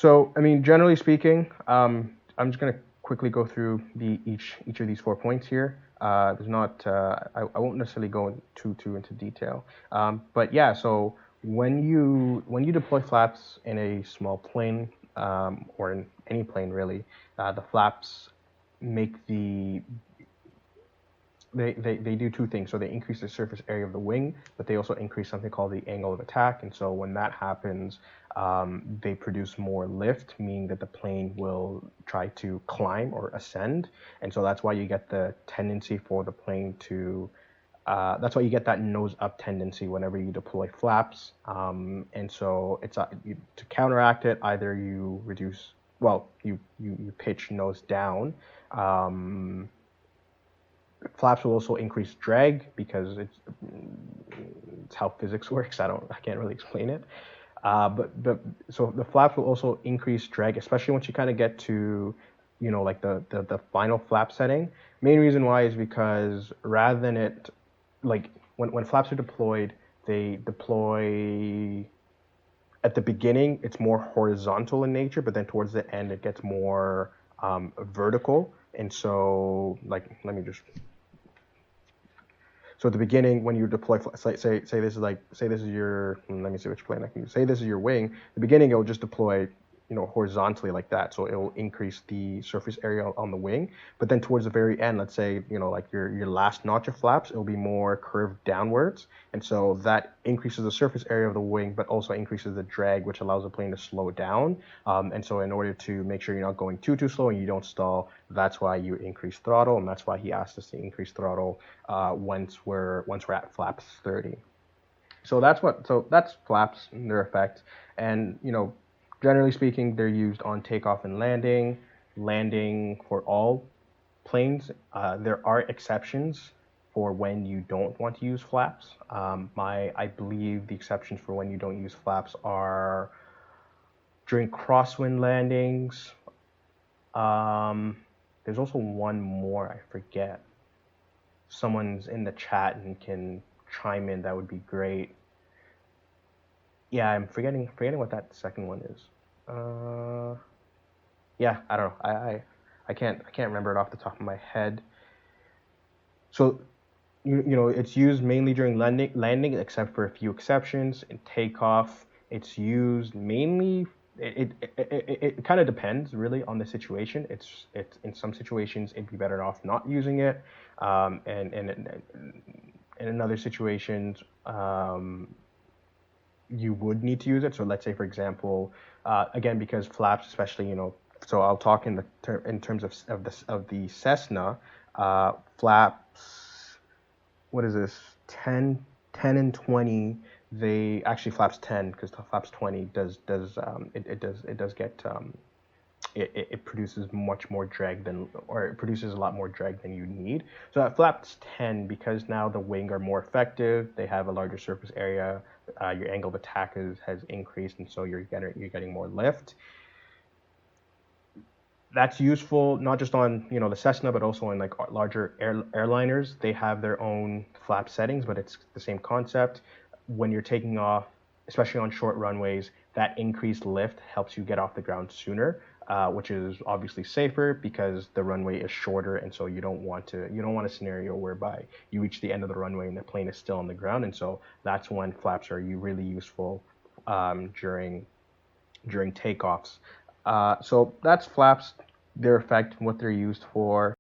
So, I mean, generally speaking, I'm just gonna quickly go through each of these 4 points here. There's not, I won't necessarily go too into detail. But yeah, so when you deploy flaps in a small plane, or in any plane really, the flaps make they do two things. So they increase the surface area of the wing, but they also increase something called the angle of attack. And so when that happens, they produce more lift, meaning that the plane will try to climb or ascend. And so that's why you get the tendency for the plane to that's why you get that nose up tendency whenever you deploy flaps. And so to counteract it, either you reduce, well, you pitch nose down. Um, Flaps will also increase drag because it's how physics works. I can't really explain it. But so the flaps will also increase drag, especially once you kind of get to, like the final flap setting. Main reason why is because rather than it, like when flaps are deployed, they deploy at the beginning, it's more horizontal in nature, but then towards the end, it gets more vertical. And so, like, let me just so at the beginning, when you deploy, say this is your, let me see which plane I can use. Say this is your wing. At the beginning, it'll just deploy, horizontally like that. So it'll increase the surface area on the wing. But then towards the very end, let's say, like your last notch of flaps, it'll be more curved downwards. And so that increases the surface area of the wing, but also increases the drag, which allows the plane to slow down. And so in order to make sure you're not going too slow and you don't stall, that's why you increase throttle. And that's why he asked us to increase throttle once we're at flaps 30. So that's flaps and their effect. And generally speaking, they're used on takeoff and landing for all planes. There are exceptions for when you don't want to use flaps. I believe the exceptions for when you don't use flaps are during crosswind landings. There's also one more, I forget. Someone's in the chat and can chime in, that would be great. Yeah, I'm forgetting what that second one is. Yeah, I don't know. I can't remember it off the top of my head. So it's used mainly during landing, except for a few exceptions. In takeoff, it's used mainly. It kind of depends really on the situation. It's in some situations it'd be better off not using it, and in other situations you would need to use it. So let's say, for example, again, because flaps, especially, so I'll talk in terms of the Cessna flaps. What is this? 10 and 20. They actually flaps 10 because the flaps 20 does get it produces much more drag or it produces a lot more drag than you need. So at flaps 10, because now the wing are more effective, they have a larger surface area, your angle of attack has increased, and so you're getting more lift. That's useful not just on the Cessna, but also on like larger airliners. They have their own flap settings, but it's the same concept. When you're taking off, especially on short runways, that increased lift helps you get off the ground sooner, which is obviously safer because the runway is shorter, and so you don't want a scenario whereby you reach the end of the runway and the plane is still on the ground, and so that's when flaps are really useful during takeoffs. So that's flaps, their effect, what they're used for.